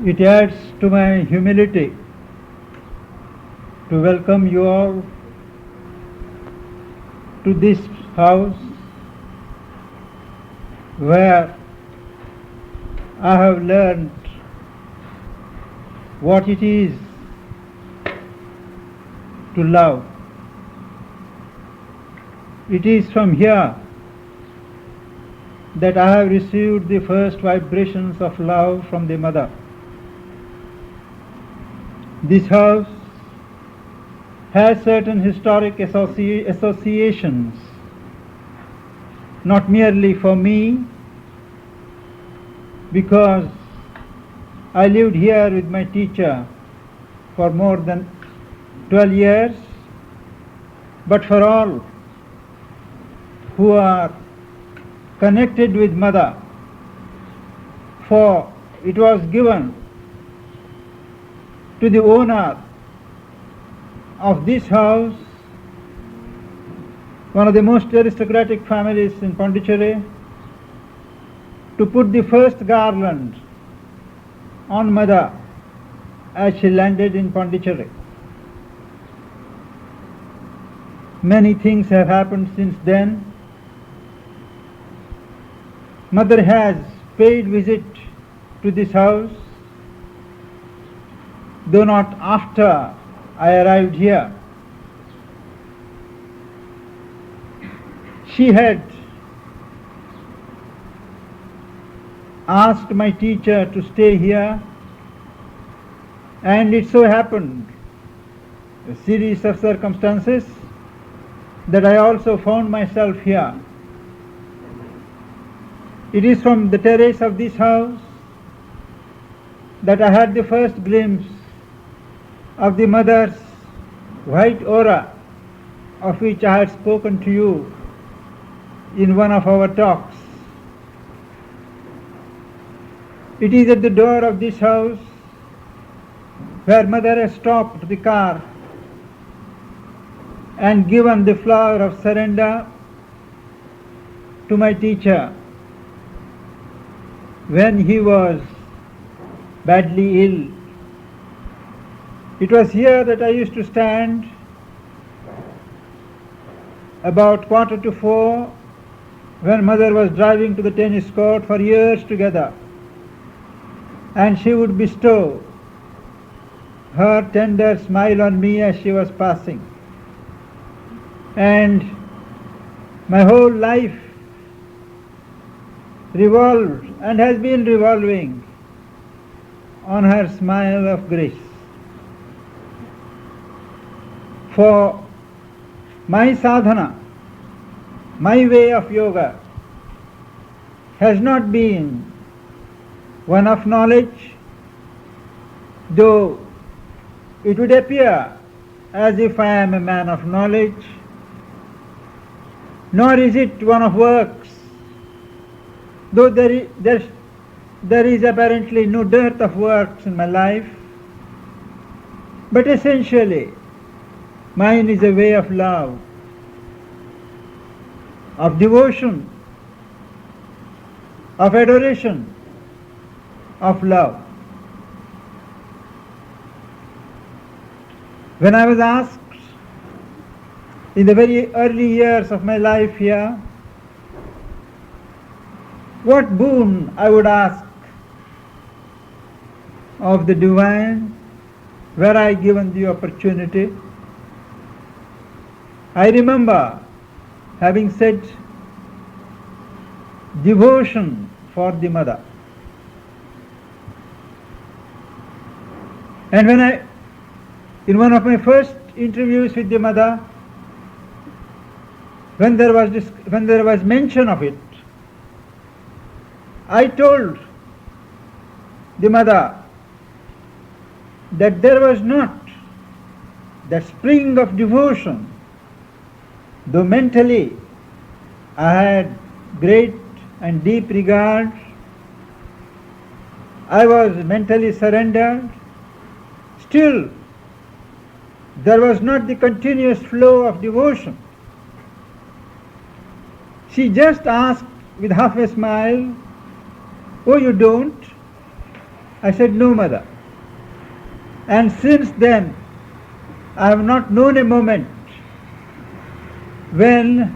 It adds to my humility to welcome you all to this house where I have learned what it is to love. It is from here that I have received the first vibrations of love from the mother. This house has certain historic associations, not merely for me, because I lived here with my teacher for more than 12 years, but for all who are connected with mother, for it was given to the owner of this house, one of the most aristocratic families in Pondicherry, to put the first garland on mother as she landed in Pondicherry. Many things have happened since then. Mother has paid visit to this house, though not after I arrived here. She had asked my teacher to stay here, and it so happened, a series of circumstances, that I also found myself here. It is from the terrace of this house that I had the first glimpse of the mother's white aura, of which I had spoken to you in one of our talks. It is at the door of this house where mother has stopped the car and given the flower of surrender to my teacher when he was badly ill. It was here that I used to stand about 3:45 when mother was driving to the tennis court for years together, and she would bestow her tender smile on me as she was passing. And my whole life revolved and has been revolving on her smile of grace. For my sadhana, my way of yoga has not been one of knowledge, though it would appear as if I am a man of knowledge, nor is it one of works, though there is apparently no dearth of works in my life, but essentially mine is a way of love, of devotion, of adoration, of love. When I was asked in the very early years of my life here what boon I would ask of the divine were I given the opportunity, I remember having said devotion for the mother. And when in one of my first interviews with the mother, when there was mention of it, I told the mother that there was not that spring of devotion, though mentally I had great and deep regard, I was mentally surrendered, still there was not the continuous flow of devotion. She just asked with half a smile, "Oh, you don't? I said, no, mother. And since then, I have not known a moment when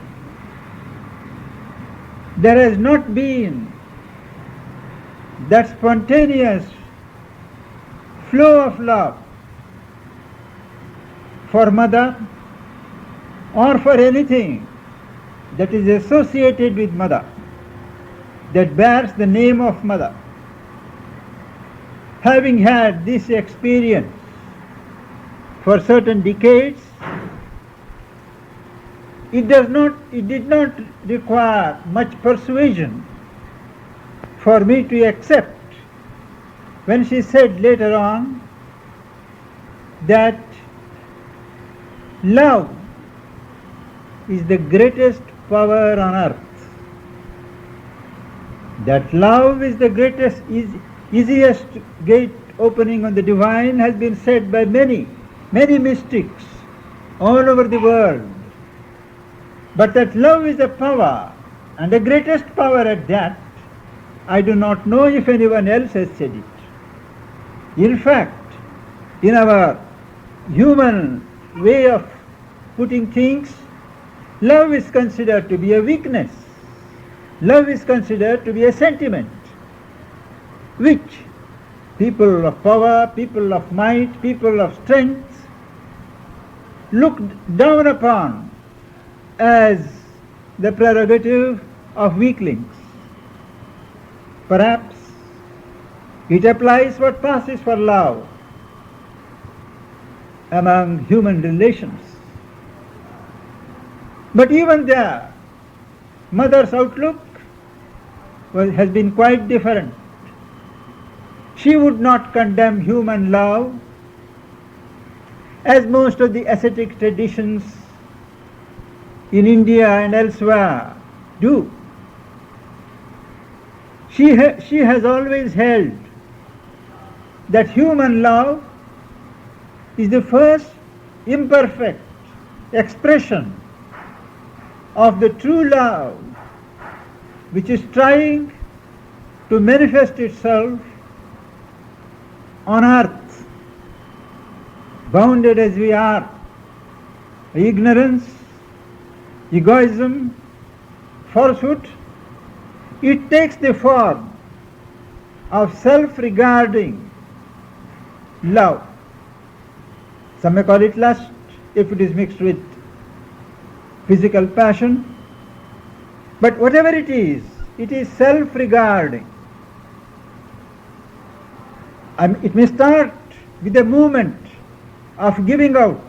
there has not been that spontaneous flow of love for mother or for anything that is associated with mother, that bears the name of mother. Having had this experience for certain decades, it did not require much persuasion for me to accept when she said later on that love is the greatest power on earth. That love is the greatest, easiest gate opening on the divine has been said by many mystics all over the world. But that love is a power, and the greatest power at that, I do not know if anyone else has said it. In fact, in our human way of putting things, love is considered to be a weakness. Love is considered to be a sentiment, which people of power, people of might, people of strength look down upon as the prerogative of weaklings. Perhaps it applies what passes for love among human relations. But even there, mother's outlook has been quite different. She would not condemn human love as most of the ascetic traditions in India and elsewhere do. She has always held that human love is the first imperfect expression of the true love which is trying to manifest itself on earth, bounded as we are by ignorance, egoism, falsehood. It takes the form of self-regarding love. Some may call it lust if it is mixed with physical passion. But whatever it is self-regarding. It may start with a movement of giving out,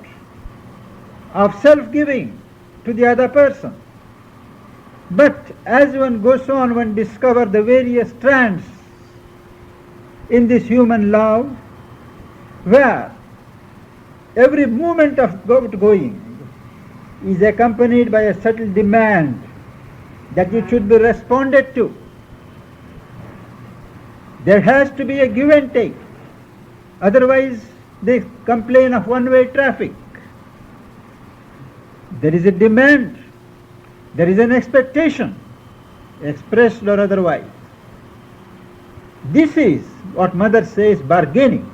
of self-giving to the other person. But as one goes on, one discovers the various strands in this human love, where every movement of outgoing is accompanied by a subtle demand that it should be responded to. There has to be a give and take. Otherwise, they complain of one-way traffic. There is a demand. There is an expectation, expressed or otherwise. This is what mother says bargaining.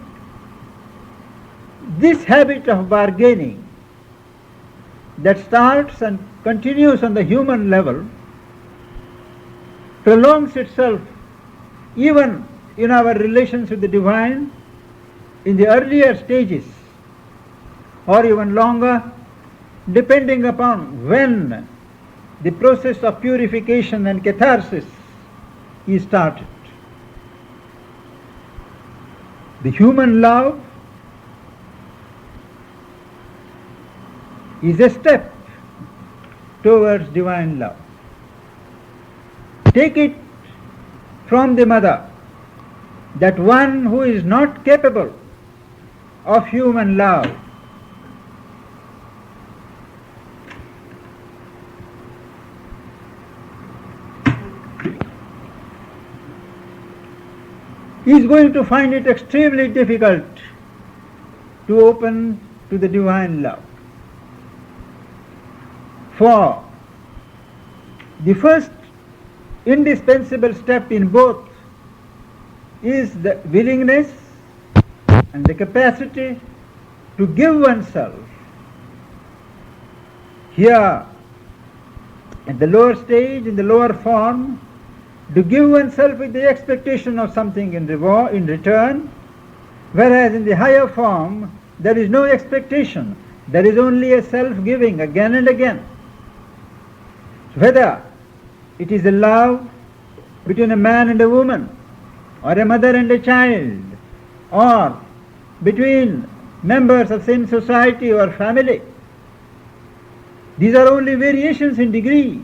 This habit of bargaining that starts and continues on the human level prolongs itself even in our relations with the divine in the earlier stages, or even longer, depending upon when the process of purification and catharsis is started. The human love is a step towards divine love. Take it from the mother that one who is not capable of human love is going to find it extremely difficult to open to the divine love. For the first indispensable step in both is the willingness and the capacity to give oneself. Here, at the lower stage, in the lower form, to give oneself with the expectation of something in return, whereas in the higher form, there is no expectation. There is only a self-giving again and again. Whether it is a love between a man and a woman, or a mother and a child, or between members of same society or family, these are only variations in degree.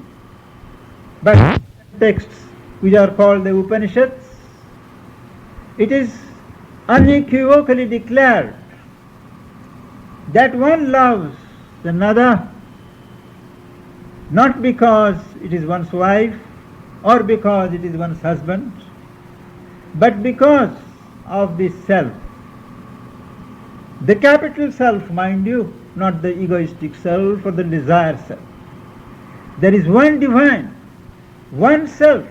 But texts which are called the Upanishads, it is unequivocally declared that one loves another not because it is one's wife or because it is one's husband, but because of the self. The capital self, mind you, not the egoistic self or the desire self. There is one divine, one self,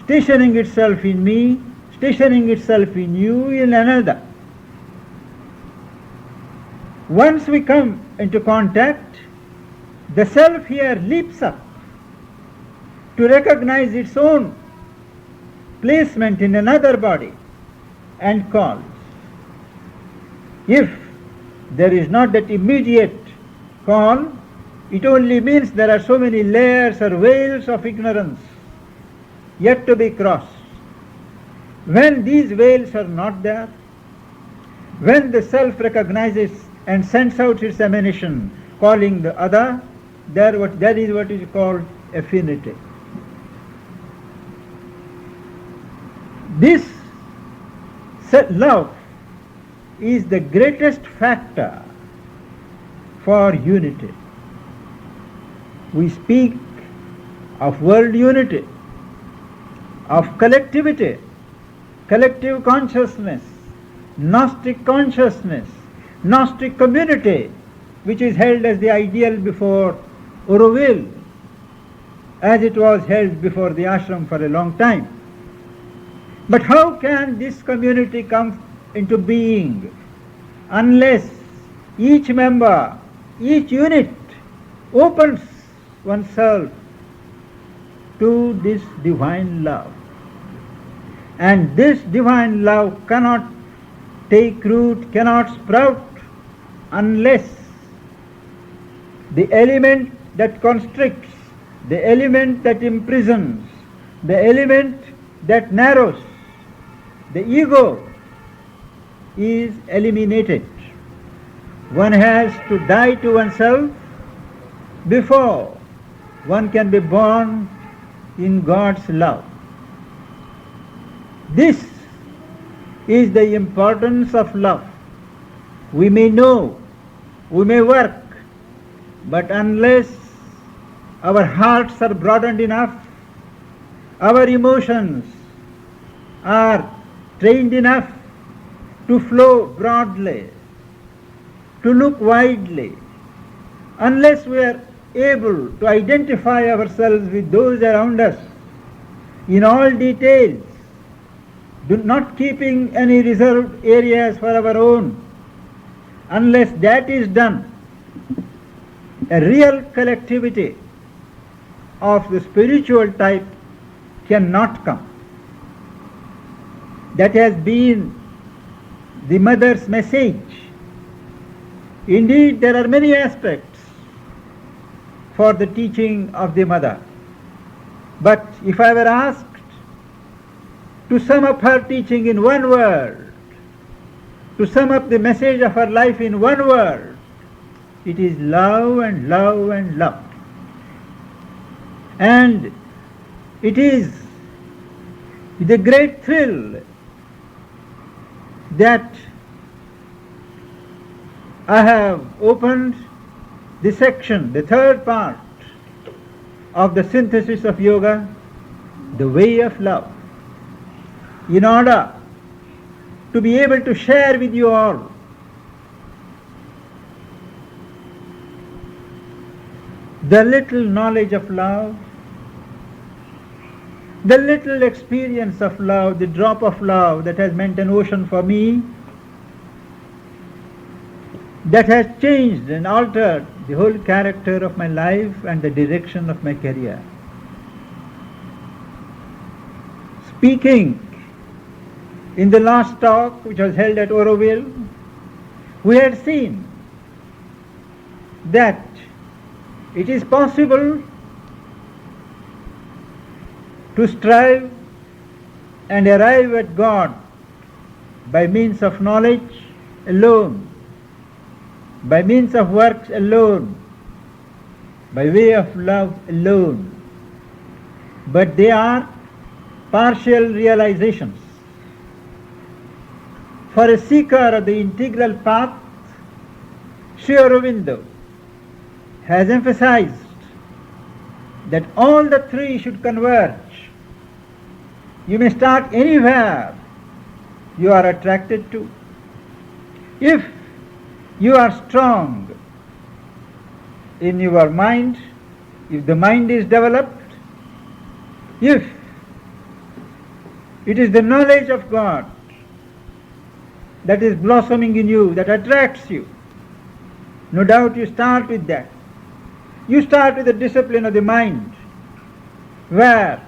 stationing itself in me, stationing itself in you, in another. Once we come into contact, the self here leaps up to recognize its own placement in another body and calls. If there is not that immediate call, it only means there are so many layers or veils of ignorance yet to be crossed. When these veils are not there, when the self recognizes and sends out its emanation, calling the other, that is what is called affinity. This love is the greatest factor for unity. We speak of world unity, of collectivity, collective consciousness, Gnostic consciousness, Gnostic community, which is held as the ideal before Auroville, as it was held before the ashram for a long time. But how can this community come into being unless each member, each unit opens oneself to this divine love? And this divine love cannot take root, cannot sprout unless the element that constricts, the element that imprisons, the element that narrows, the ego, is eliminated. One has to die to oneself before one can be born in God's love. This is the importance of love. We may know, we may work, but unless our hearts are broadened enough, our emotions are trained enough to flow broadly, to look widely, unless we are able to identify ourselves with those around us in all details, not keeping any reserved areas for our own, unless that is done, a real collectivity of the spiritual type cannot come. That has been the mother's message. Indeed, there are many aspects for the teaching of the mother. But if I were asked to sum up her teaching in one word, to sum up the message of her life in one word, it is love and love and love. And it is with a great thrill that I have opened the section, the third part of the synthesis of yoga, the way of love, in order to be able to share with you all the little knowledge of love The little experience of love, the drop of love that has meant an ocean for me, that has changed and altered the whole character of my life and the direction of my career. Speaking in the last talk which was held at Oroville, we had seen that it is possible to strive and arrive at God by means of knowledge alone, by means of works alone, by way of love alone. But they are partial realizations. For a seeker of the integral path, Sri Aurobindo has emphasized that all the three should converge. You may start anywhere you are attracted to. If you are strong in your mind, if the mind is developed, if it is the knowledge of God that is blossoming in you, that attracts you, no doubt you start with that. You start with the discipline of the mind, where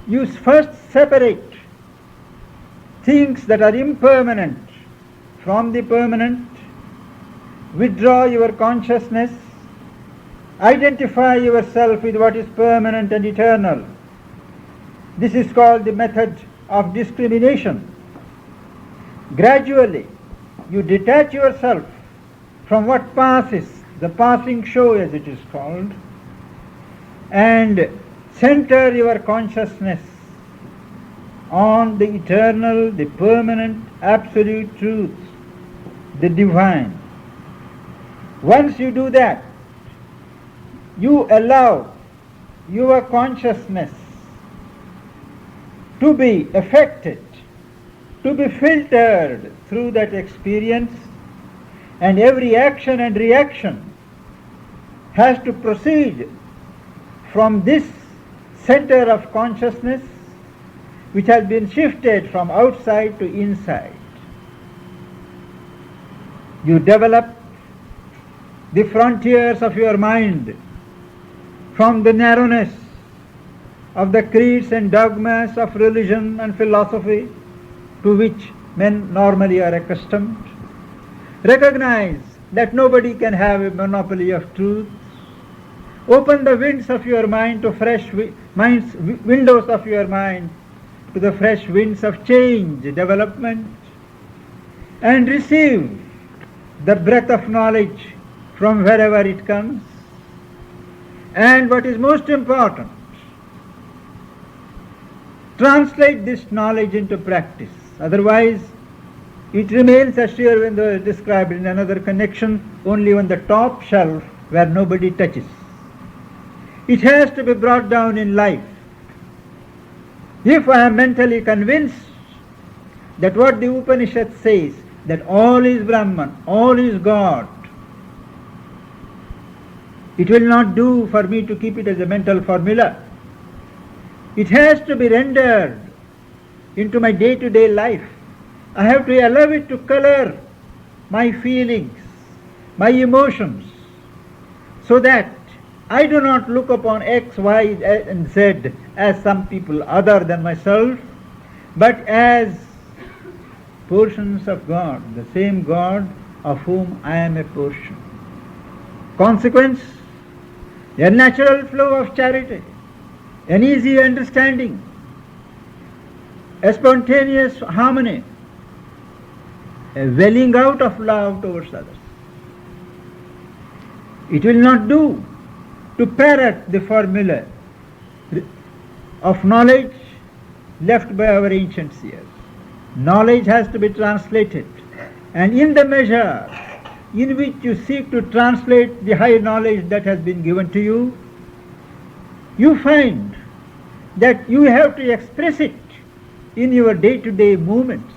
you first separate things that are impermanent from the permanent, withdraw your consciousness, identify yourself with what is permanent and eternal. This is called the method of discrimination. Gradually, you detach yourself from what passes, the passing show as it is called, and center your consciousness on the eternal, the permanent, absolute truth, the divine. Once you do that, you allow your consciousness to be affected, to be filtered through that experience, and every action and reaction has to proceed from this center of consciousness which has been shifted from outside to inside. You develop the frontiers of your mind from the narrowness of the creeds and dogmas of religion and philosophy to which men normally are accustomed. Recognize that nobody can have a monopoly of truth. Open the winds of your mind to windows of your mind to the fresh winds of change, development, and receive the breath of knowledge from wherever it comes. And what is most important, translate this knowledge into practice. Otherwise, it remains, as Sri Aurobindo has described in another connection, only on the top shelf where nobody touches. It has to be brought down in life. If I am mentally convinced that what the Upanishad says, that all is Brahman, all is God, it will not do for me to keep it as a mental formula. It has to be rendered into my day-to-day life. I have to allow it to color my feelings, my emotions, so that I do not look upon X, Y, and Z as some people other than myself, but as portions of God, the same God of whom I am a portion. Consequence, a natural flow of charity, an easy understanding, a spontaneous harmony, a welling out of love towards others. It will not do to parrot the formula of knowledge left by our ancient seers. Knowledge has to be translated, and in the measure in which you seek to translate the high knowledge that has been given to you, you find that you have to express it in your day-to-day movements.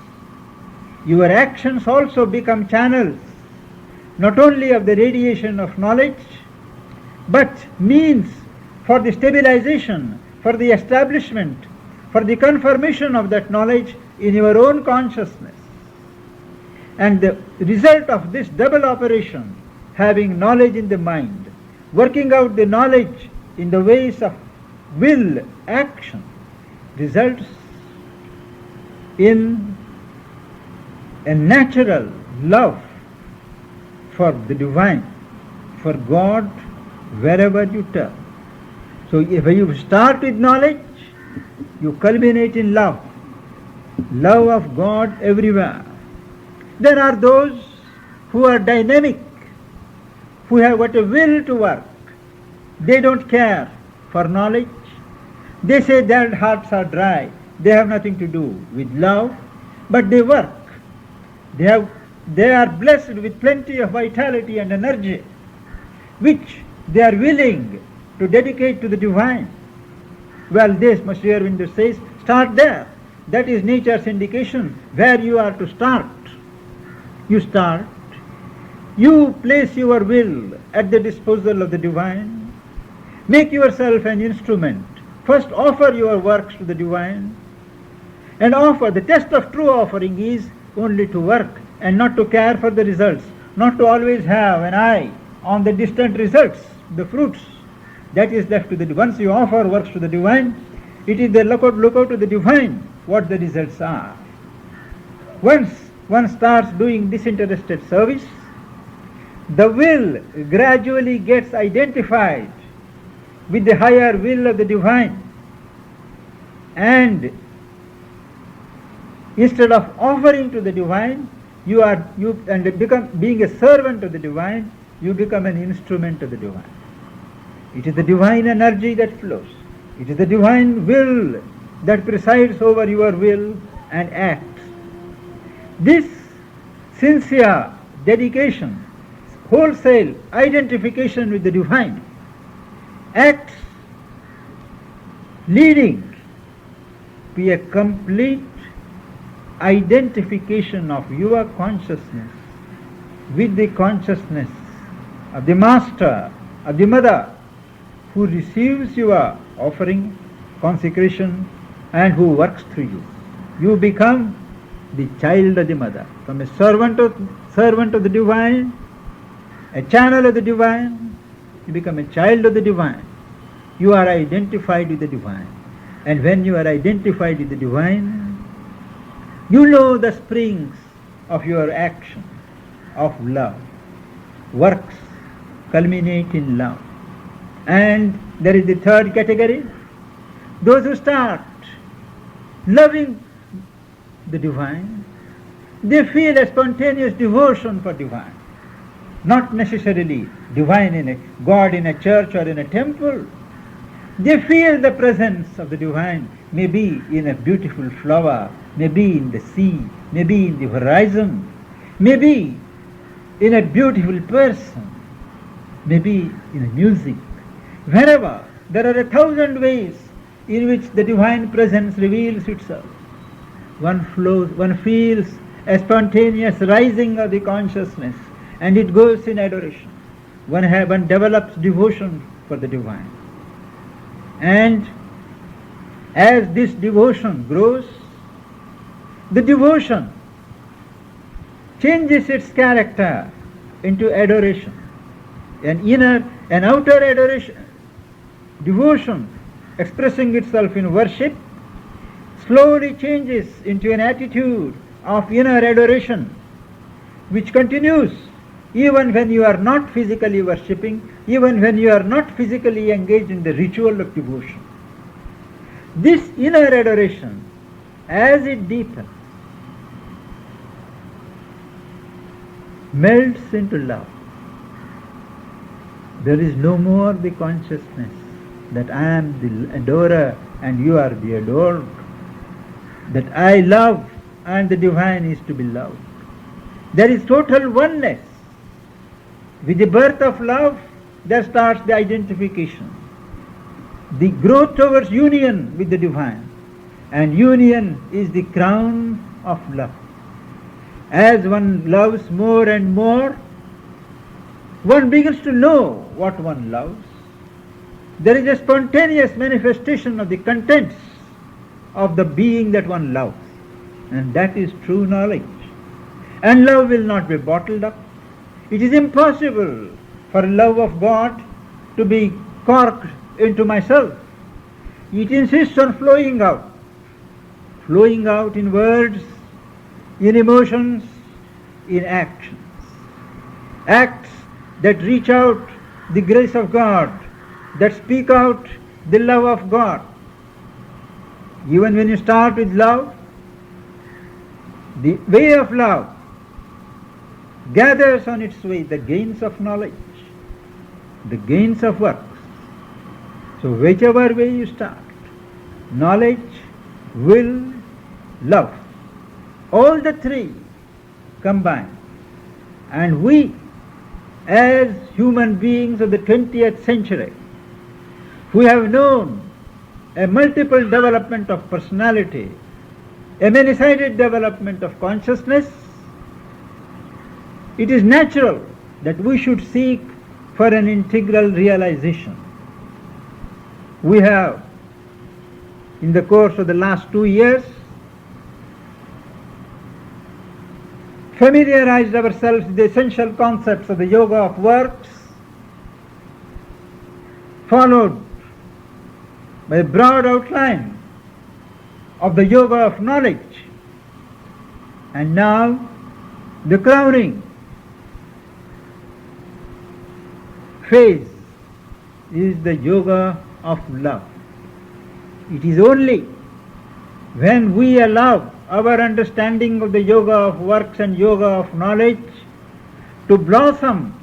Your actions also become channels, not only of the radiation of knowledge, but means for the stabilization, for the establishment, for the confirmation of that knowledge in your own consciousness. And the result of this double operation, having knowledge in the mind, working out the knowledge in the ways of will, action, results in a natural love for the divine, for God, wherever you turn. So if you start with knowledge, you culminate in love, love of God everywhere. There are those who are dynamic, who have got a will to work. They don't care for knowledge. They say their hearts are dry. They have nothing to do with love, but they work. They are blessed with plenty of vitality and energy, which they are willing to dedicate to the divine. Well, this Sri Aurobindo says, start there. That is nature's indication where you are to start. You start. You place your will at the disposal of the divine. Make yourself an instrument. First offer your works to the divine. And offer. The test of true offering is only to work and not to care for the results. Not to always have an eye on the distant results, the fruits. That is left to the divine. Once you offer works to the divine, it is the look out to the divine what the results are. Once one starts doing disinterested service, the will gradually gets identified with the higher will of the divine, and instead of offering to the divine, being a servant of the divine, you become an instrument of the divine. It is the divine energy that flows. It is the divine will that presides over your will and acts. This sincere dedication, wholesale identification with the divine, acts leading to a complete identification of your consciousness with the consciousness of the master, of the mother, who receives your offering, consecration, and who works through you. You become the child of the mother. From a servant of the divine, a channel of the divine, you become a child of the divine. You are identified with the divine. And when you are identified with the divine, you know the springs of your action, of love. Works culminate in love. And there is the third category, those who start loving the divine. They feel a spontaneous devotion for divine. Not necessarily divine in a God in a church or in a temple. They feel the presence of the divine, maybe in a beautiful flower, maybe in the sea, maybe in the horizon, maybe in a beautiful person, maybe in a music. Wherever there are 1,000 ways in which the divine presence reveals itself. One feels a spontaneous rising of the consciousness, and it goes in adoration. One develops devotion for the divine. And as this devotion grows, the devotion changes its character into adoration. An outer adoration, devotion expressing itself in worship, slowly changes into an attitude of inner adoration, which continues even when you are not physically worshipping, even when you are not physically engaged in the ritual of devotion. This inner adoration, as it deepens, melts into love. There is no more the consciousness that I am the adorer and you are the adored, that I love and the divine is to be loved. There is total oneness. With the birth of love, there starts the identification, the growth towards union with the divine, and union is the crown of love. As one loves more and more, one begins to know what one loves. There is a spontaneous manifestation of the contents of the being that one loves. And that is true knowledge. And love will not be bottled up. It is impossible for love of God to be corked into myself. It insists on flowing out in words, in emotions, in actions. Acts that reach out the grace of God, that speak out the love of God. Even when you start with love, the way of love gathers on its way the gains of knowledge, the gains of works. So whichever way you start, knowledge, will, love, all the three combine. And we, as human beings of the 20th century, who have known a multiple development of personality, a many-sided development of consciousness, it is natural that we should seek for an integral realization. We have, in the course of the last 2 years, familiarized ourselves with the essential concepts of the yoga of works, followed by a broad outline of the yoga of knowledge, and now the crowning phase is the yoga of love. It is only when we allow our understanding of the yoga of works and yoga of knowledge to blossom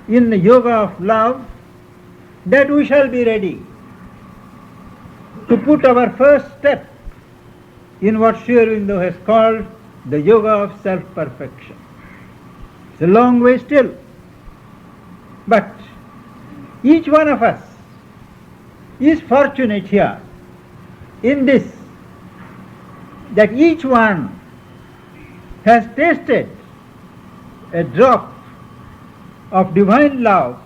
in the yoga of love that we shall be ready to put our first step in what Sri Aurobindo has called the yoga of self-perfection. It's a long way still, but each one of us is fortunate here in this, that each one has tasted a drop of divine love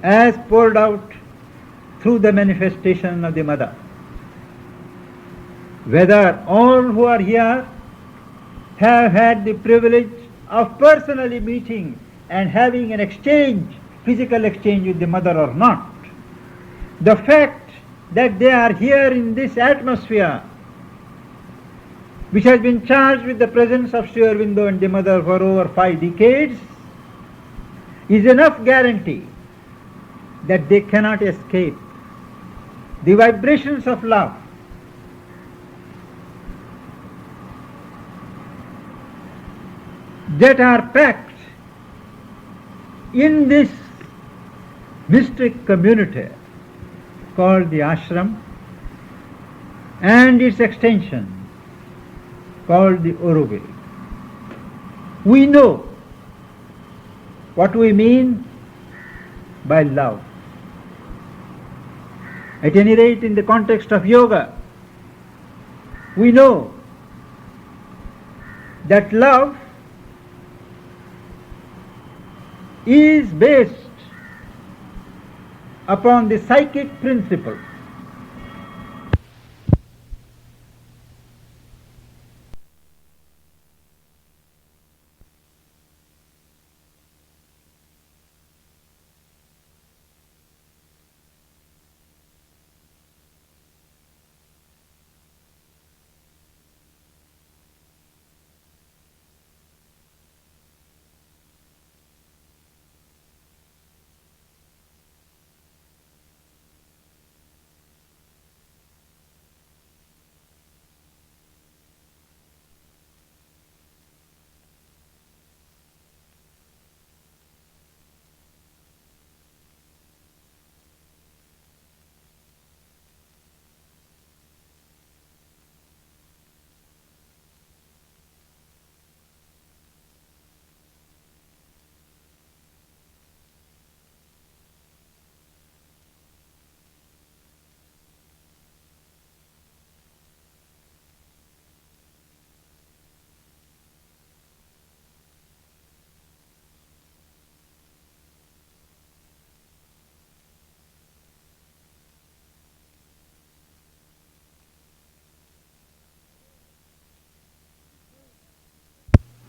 as poured out through the manifestation of the Mother. Whether all who are here have had the privilege of personally meeting and having an exchange, physical exchange with the Mother or not, the fact that they are here in this atmosphere, which has been charged with the presence of Sri Aurobindo and the Mother for over 5 decades, is enough guarantee that they cannot escape the vibrations of love. That are packed in this mystic community called the ashram and its extension called the Auroville. We know what we mean by love. At any rate, in the context of yoga, we know that love is based upon the psychic principle.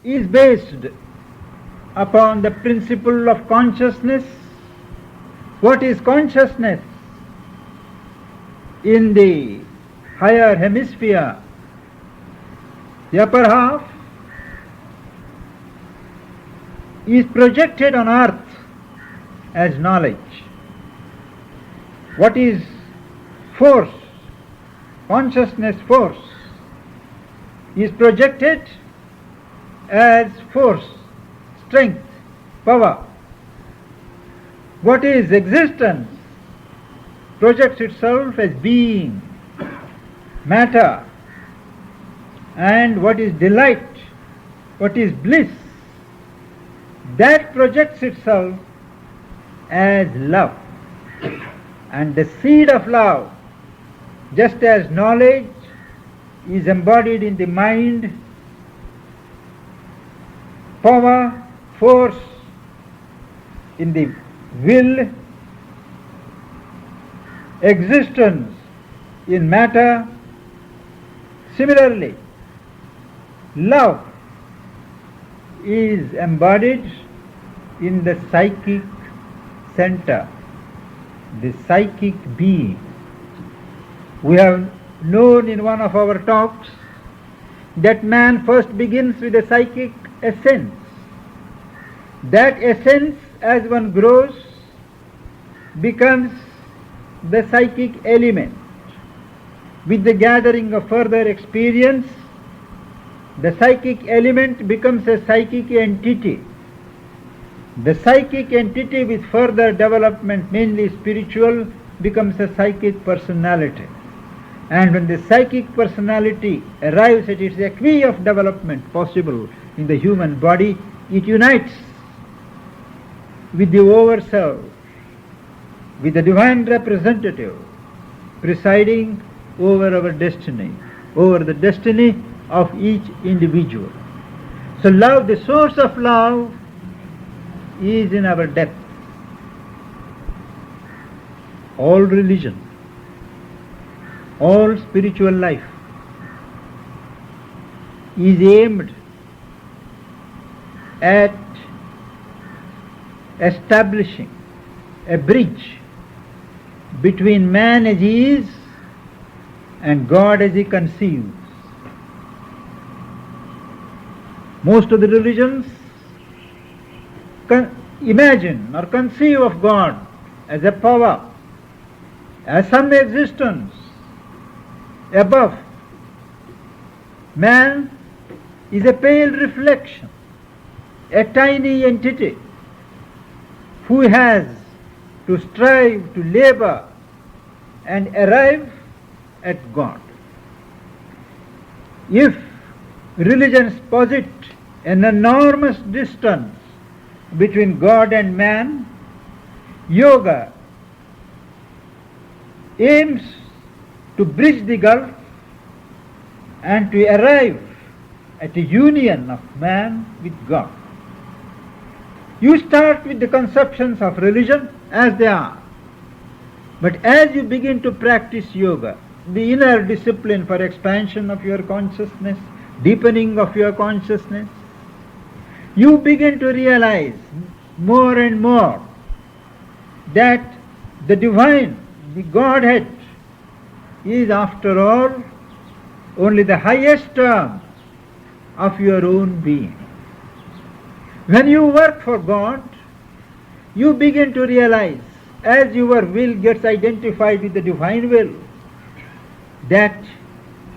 is based upon the principle of consciousness. What is consciousness? In the higher hemisphere, the upper half is projected on earth as knowledge. What is force? Consciousness force is projected as force, strength, power. What is existence? Projects itself as being, matter. And what is delight? What is bliss? That projects itself as love. And the seed of love, just as knowledge is embodied in the mind, power, force in the will, existence in matter, similarly, love is embodied in the psychic center, the psychic being. We have known in one of our talks that man first begins with a psychic essence. That essence, as one grows, becomes the psychic element. With the gathering of further experience, the psychic element becomes a psychic entity. The psychic entity, with further development, mainly spiritual, becomes a psychic personality. And when the psychic personality arrives at its acme of development possible in the human body, it unites with the overself, with the divine representative presiding over our destiny, over the destiny of each individual. So love, the source of love, is in our depth. All religion, all spiritual life is aimed at establishing a bridge between man as he is and God as he conceives. Most of the religions imagine or conceive of God as a power, as some existence above. Man is a pale reflection, a tiny entity who has to strive, to labor and arrive at God. If religions posit an enormous distance between God and man, yoga aims to bridge the gulf and to arrive at a union of man with God. You start with the conceptions of religion as they are, but as you begin to practice yoga, the inner discipline for expansion of your consciousness, deepening of your consciousness, you begin to realize more and more that the divine, the Godhead, is after all only the highest term of your own being. When you work for God, you begin to realize, as your will gets identified with the divine will, that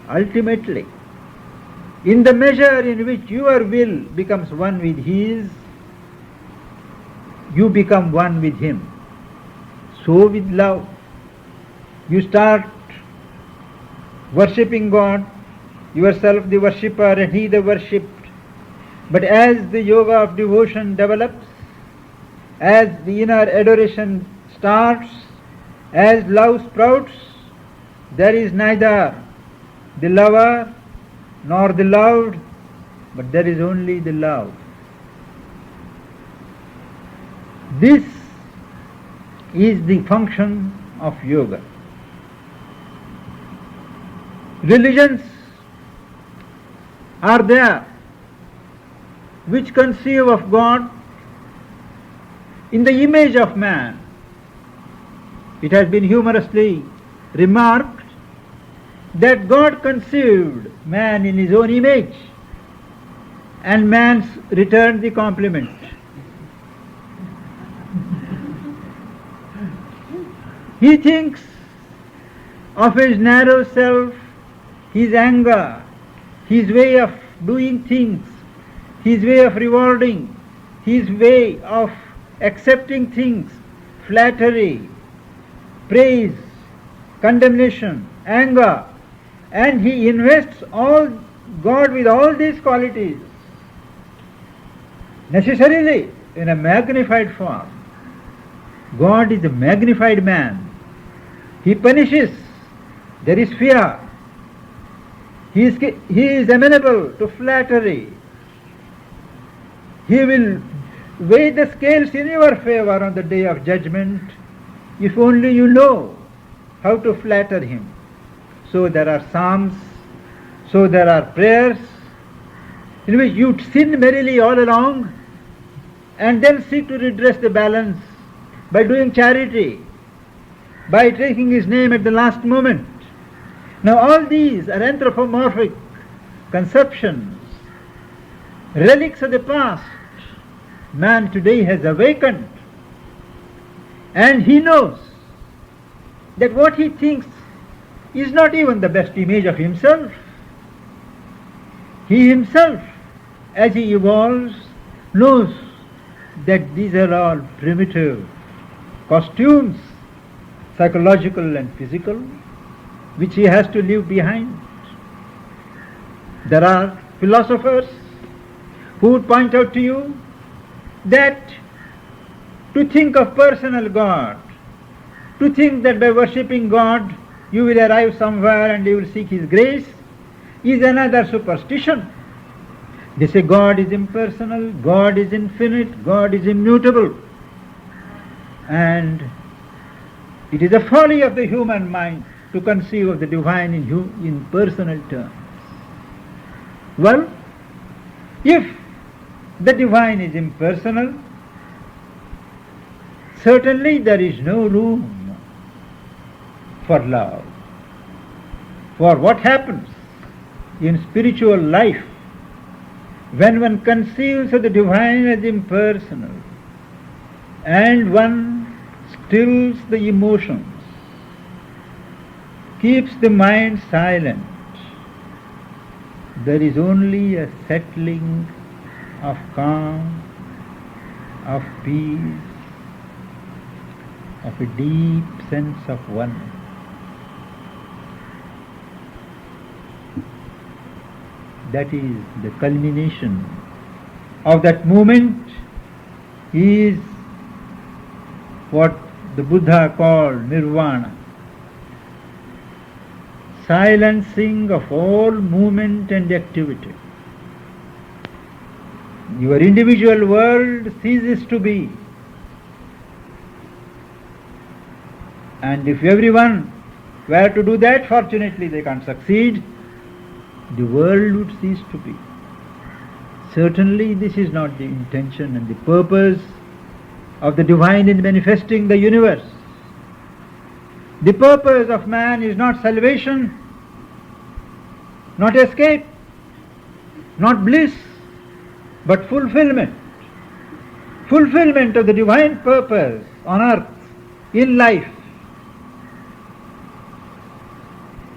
ultimately, in the measure in which your will becomes one with His, you become one with Him. So with love, you start worshipping God, yourself the worshipper and He the worshipped. But as the yoga of devotion develops, as the inner adoration starts, as love sprouts, there is neither the lover nor the loved, but there is only the love. This is the function of yoga. Religions are there which conceive of God in the image of man. It has been humorously remarked that God conceived man in his own image and man returned the compliment. He thinks of his narrow self, his anger, his way of doing things, his way of rewarding, his way of accepting things, flattery, praise, condemnation, anger, and he invests all God with all these qualities, necessarily in a magnified form. God is a magnified man. He punishes. There is fear. He is amenable to flattery. He will weigh the scales in your favor on the day of judgment if only you know how to flatter him. So there are psalms, so there are prayers in which you sin merrily all along and then seek to redress the balance by doing charity, by taking his name at the last moment. Now all these are anthropomorphic conceptions, relics of the past. Man today has awakened and he knows that what he thinks is not even the best image of himself. He himself, as he evolves, knows that these are all primitive costumes, psychological and physical, which he has to leave behind. There are philosophers who would point out to you that to think of personal God, to think that by worshipping God you will arrive somewhere and you will seek his grace, is another superstition. They say God is impersonal, God is infinite, God is immutable. And it is a folly of the human mind to conceive of the divine in personal terms. Well, if the divine is impersonal, certainly there is no room for love. For what happens in spiritual life when one conceives of the divine as impersonal and one stills the emotions, keeps the mind silent, there is only a settling of calm, of peace, of a deep sense of oneness. That is the culmination of that moment, is what the Buddha called nirvana. Silencing of all movement and activity. Your individual world ceases to be. And if everyone were to do that, fortunately they can't succeed, the world would cease to be. Certainly this is not the intention and the purpose of the divine in manifesting the universe. The purpose of man is not salvation, not escape, not bliss, but fulfillment. Fulfillment of the divine purpose on earth, in life.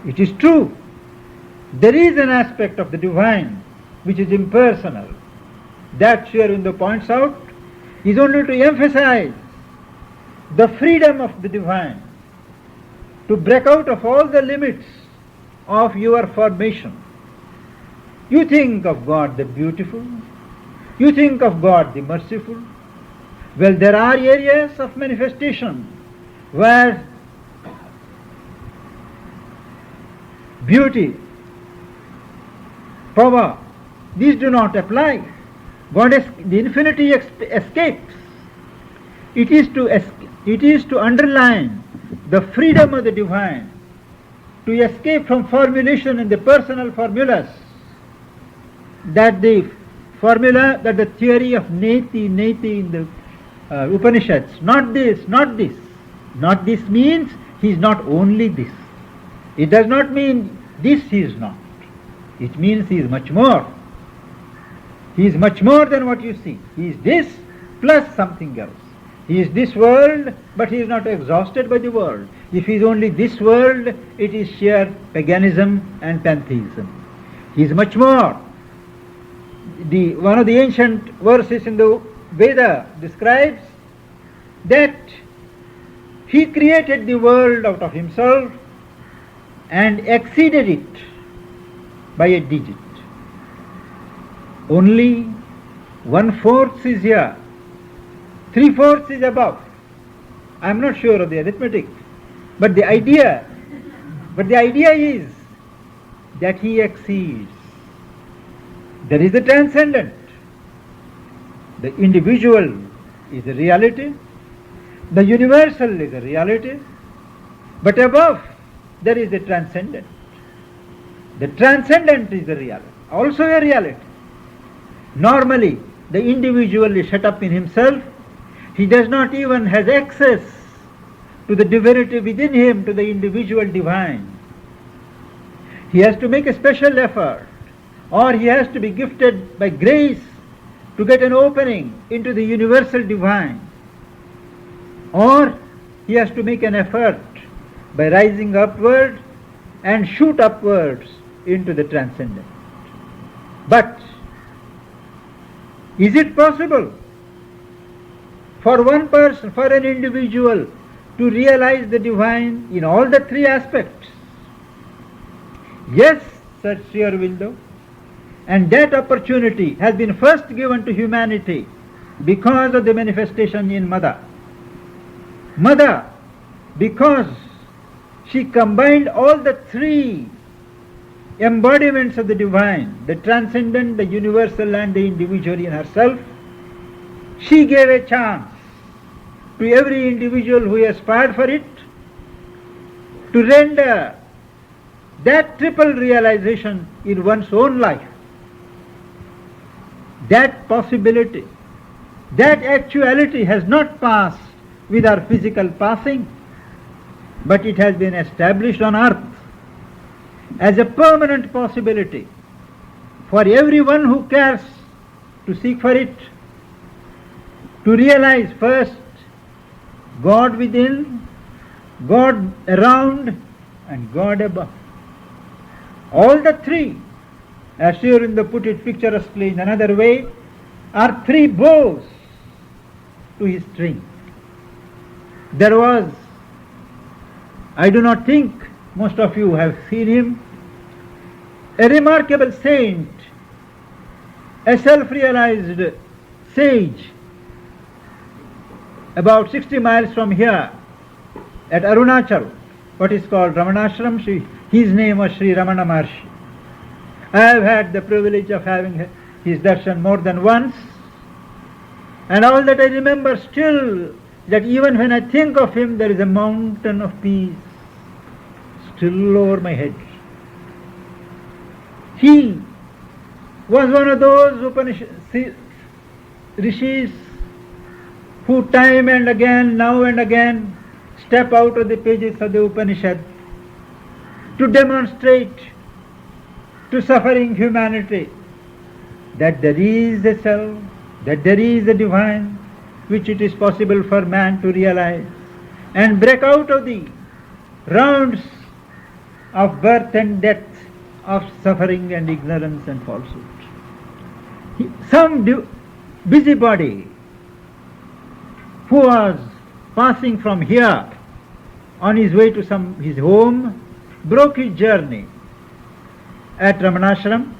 It is true, there is an aspect of the divine which is impersonal. That Sri Aurobindo points out is only to emphasize the freedom of the divine, to break out of all the limits of your formation. You think of God the beautiful, you think of God the merciful. Well, there are areas of manifestation where beauty, power, these do not apply. The infinity escapes. It is to underline the freedom of the divine, to escape from formulation in the personal formulas, that the formula that the theory of neti in the Upanishads, not this, not this. Not this means he is not only this. It does not mean this he is not. It means he is much more. He is much more than what you see. He is this plus something else. He is this world, but he is not exhausted by the world. If he is only this world, it is sheer paganism and pantheism. He is much more. One of the ancient verses in the Veda describes that he created the world out of himself and exceeded it by a digit. Only 1/4 is here, 3/4 is above. I am not sure of the arithmetic, but the idea is that he exceeds. There is the transcendent. The individual is a reality, the universal is a reality, but above there is the transcendent. The transcendent is the reality, also a reality. Normally, the individual is shut up in himself. He does not even have access to the divinity within him, to the individual divine. He has to make a special effort, or he has to be gifted by grace to get an opening into the universal divine, or he has to make an effort by rising upward and shoot upwards into the transcendent. But is it possible for one person, for an individual, to realize the divine in all the three aspects? Yes, said Sri Aurobindo, and that opportunity has been first given to humanity because of the manifestation in Mother. Mother, because she combined all the three embodiments of the divine, the transcendent, the universal and the individual in herself, she gave a chance to every individual who aspired for it to render that triple realization in one's own life. That possibility, that actuality has not passed with our physical passing, but it has been established on earth as a permanent possibility for everyone who cares to seek for it, to realize first God within, God around, and God above. All the three, as Sri Aurobindo put it picturesquely in another way, are three bows to his string. There was, I do not think most of you have seen him, a remarkable saint, a self-realized sage, about 60 miles from here at Arunachal, what is called Ramanashram. His name was Sri Ramana Maharshi. I have had the privilege of having his darshan more than once, and all that I remember still, that even when I think of him, there is a mountain of peace still over my head. He was one of those rishis who time and again, now and again, step out of the pages of the Upanishad to demonstrate to suffering humanity that there is a self, that there is a divine, which it is possible for man to realize and break out of the rounds of birth and death, of suffering and ignorance and falsehood. Some busybody who was passing from here on his way to his home broke his journey at Ramanashram,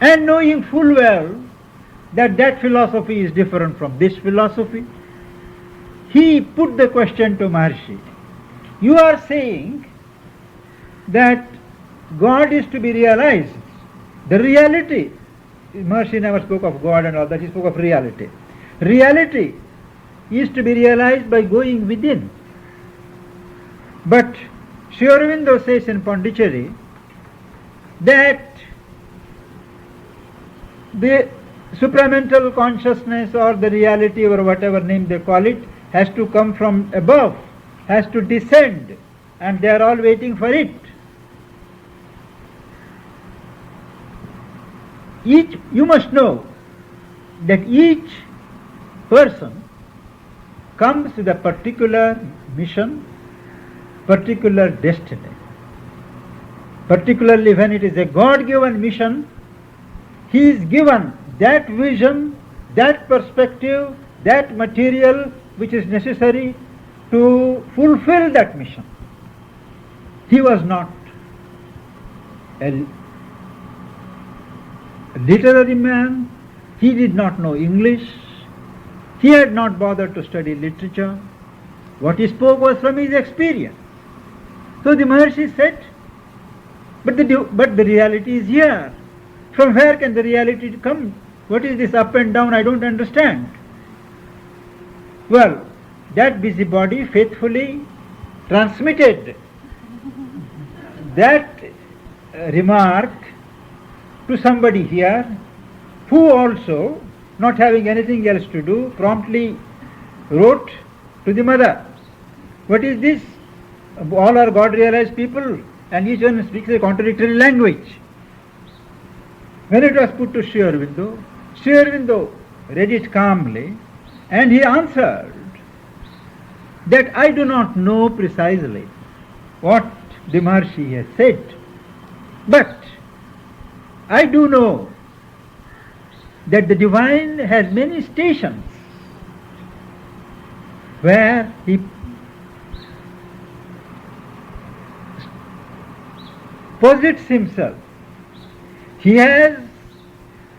and knowing full well that that philosophy is different from this philosophy, he put the question to Maharshi. You are saying that God is to be realized. The reality, Maharshi never spoke of God and all that, he spoke of reality. Reality is to be realized by going within. But Sri Aurobindo says in Pondicherry that The supramental consciousness or the reality or whatever name they call it has to come from above, has to descend, and they are all waiting for it. You must know that each person comes with a particular mission, particular destiny. Particularly when it is a God-given mission, he is given that vision, that perspective, that material which is necessary to fulfill that mission. He was not a literary man, he did not know English, he had not bothered to study literature. What he spoke was from his experience. So the Maharshi said, but the reality is here. From where can the reality come? What is this up and down? I don't understand. Well, that busybody faithfully transmitted that remark to somebody here, who also, not having anything else to do, promptly wrote to the mother. What is this? All are God-realized people, and each one speaks a contradictory language. When it was put to Sri Aurobindo read it calmly, and he answered that I do not know precisely what the Maharshi has said, but I do know that the divine has many stations where he posits himself. He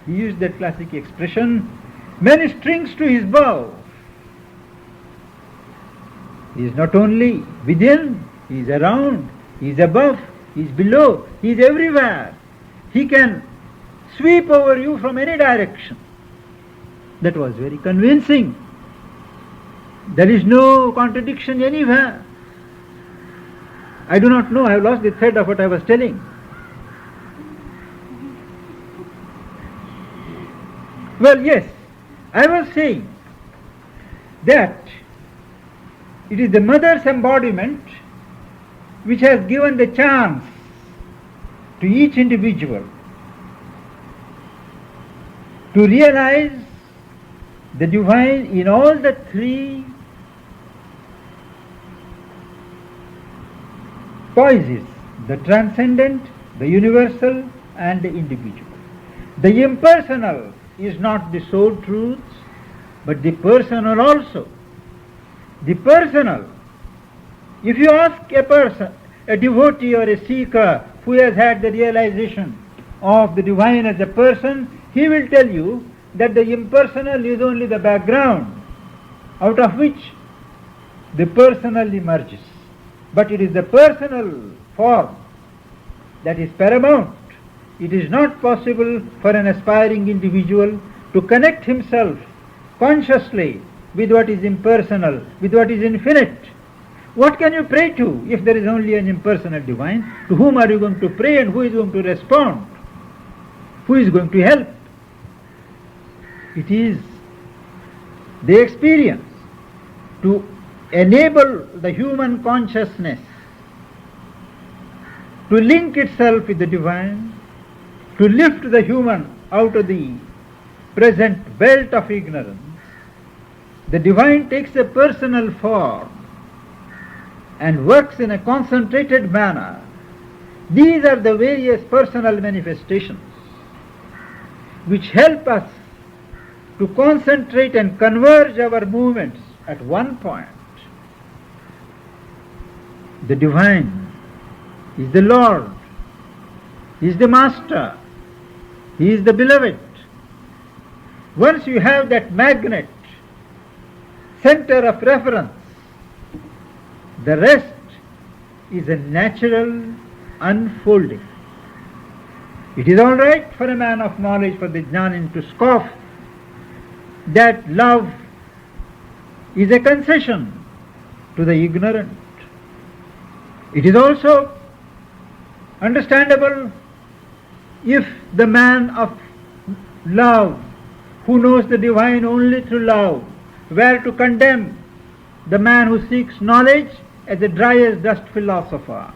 used that classic expression, many strings to his bow. He is not only within, he is around, he is above, he is below, he is everywhere. He can sweep over you from any direction. That was very convincing. There is no contradiction anywhere. I do not know, I have lost the thread of what I was telling. Well, yes, I was saying that it is the mother's embodiment which has given the chance to each individual to realize the divine in all the three poises, the transcendent, the universal, and the individual. The impersonal is not the sole truth, but the personal also. The personal, if you ask a person, a devotee or a seeker who has had the realization of the divine as a person, he will tell you that the impersonal is only the background out of which the personal emerges. But it is the personal form that is paramount. It is not possible for an aspiring individual to connect himself consciously with what is impersonal, with what is infinite. What can you pray to if there is only an impersonal divine? To whom are you going to pray, and who is going to respond? Who is going to help? It is the experience to enable the human consciousness to link itself with the divine, to lift the human out of the present belt of ignorance. The divine takes a personal form and works in a concentrated manner. These are the various personal manifestations which help us to concentrate and converge our movements at one point. The divine is the Lord, He is the Master, He is the Beloved. Once you have that magnet, center of reference, the rest is a natural unfolding. It is all right for a man of knowledge, for the jnanin, to scoff that love is a concession to the ignorant. It is also understandable if the man of love, who knows the divine only through love, where to condemn the man who seeks knowledge as a dry as dust philosopher,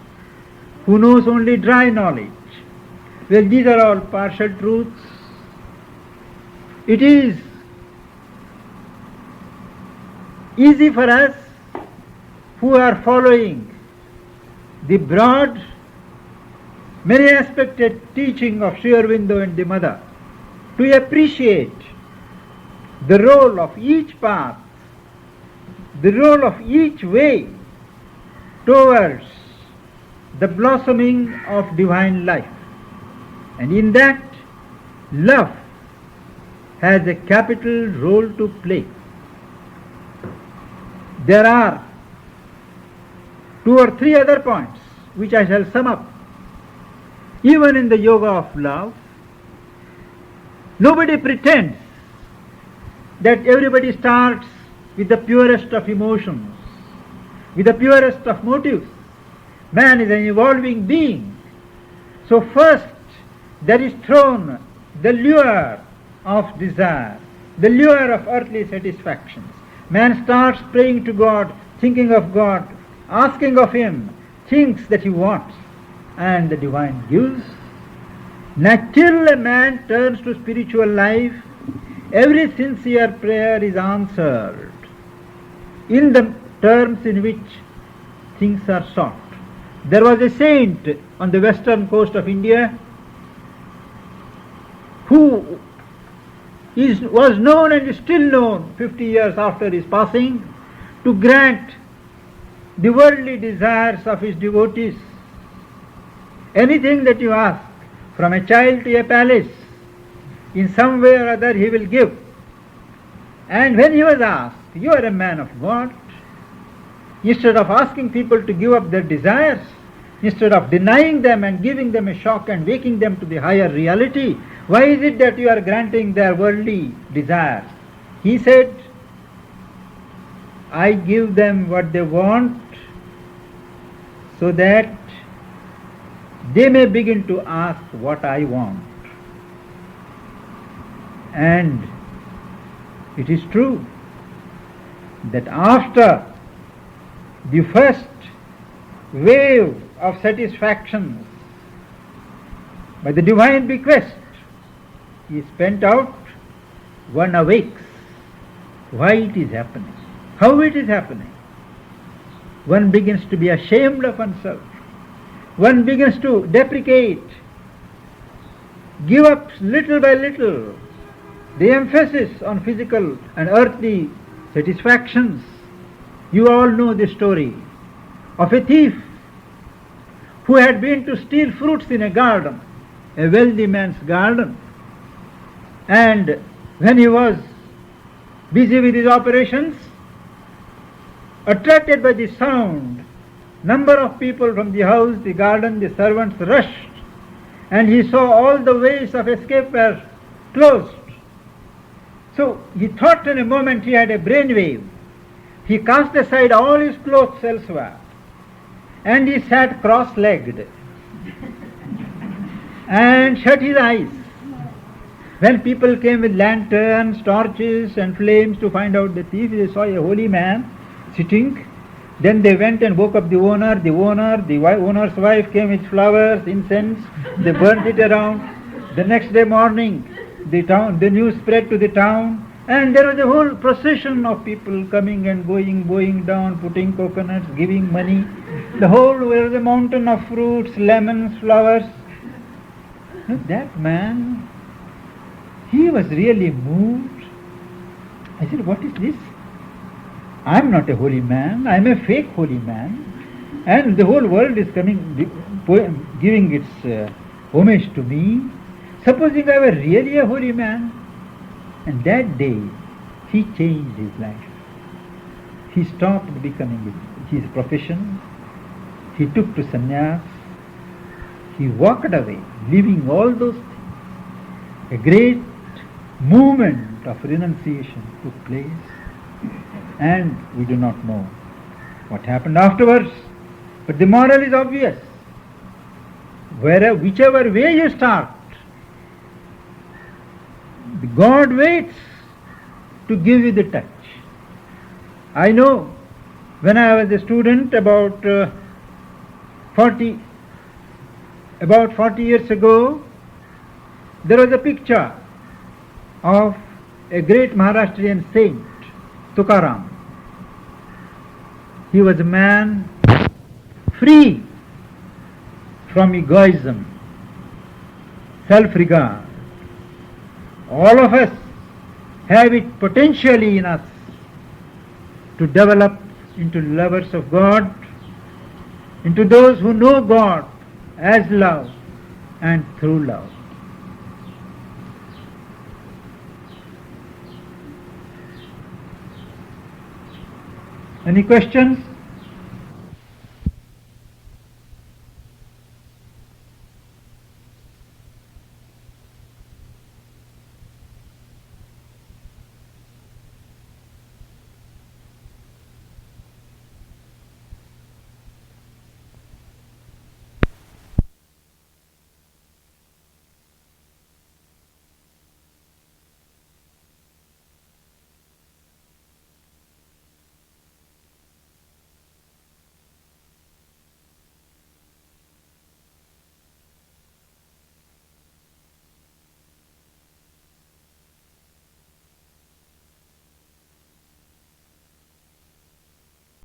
who knows only dry knowledge. Well, these are all partial truths. It is easy for us who are following the broad, many aspected teaching of Sri Aurobindo and the Mother to appreciate the role of each path, the role of each way towards the blossoming of divine life. And in that, love has a capital role to play. There are 2 or 3 other points which I shall sum up. Even in the yoga of love, nobody pretends that everybody starts with the purest of emotions, with the purest of motives. Man is an evolving being. So first there is thrown the lure of desire, the lure of earthly satisfactions. Man starts praying to God, thinking of God, asking of Him things that he wants, and the divine gives. Now till a man turns to spiritual life, every sincere prayer is answered in the terms in which things are sought. There was a saint on the western coast of India who was known and is still known 50 years after his passing to grant the worldly desires of his devotees. Anything that you ask, from a child to a palace, in some way or other he will give. And when he was asked, you are a man of God, instead of asking people to give up their desires, instead of denying them and giving them a shock and waking them to the higher reality, why is it that you are granting their worldly desires? He said, I give them what they want so that they may begin to ask what I want. And it is true that after the first wave of satisfactions by the divine bequest is spent out, one awakes. Why it is happening? How it is happening? One begins to be ashamed of oneself. One begins to deprecate, give up little by little the emphasis on physical and earthly satisfactions. You all know the story of a thief who had been to steal fruits in a garden, a wealthy man's garden. And when he was busy with his operations, attracted by the sound, number of people from the house, the garden, the servants rushed, and he saw all the ways of escape were closed. So he thought in a moment he had a brainwave. He cast aside all his clothes elsewhere, and he sat cross-legged and shut his eyes. When people came with lanterns, torches and flames to find out the thief, they saw a holy man sitting. Then they went and woke up the owner, the owner's wife came with flowers, incense, they burnt it around. The next day morning, the news spread to the town, and there was a whole procession of people coming and going down, putting coconuts, giving money. The whole, there was a mountain of fruits, lemons, flowers. That man, he was really moved. I said, what is this? I am not a holy man, I am a fake holy man, and the whole world is coming, giving its homage to me. Supposing I were really a holy man. And that day, he changed his life. He stopped becoming his profession. He took to sannyas. He walked away, leaving all those things. A great movement of renunciation took place. And we do not know what happened afterwards. But the moral is obvious. Whichever way you start, God waits to give you the touch. I know when I was a student about 40 years ago, there was a picture of a great Maharashtrian saint, Tukaram. He was a man free from egoism, self-regard. All of us have it potentially in us to develop into lovers of God, into those who know God as love and through love. Any questions?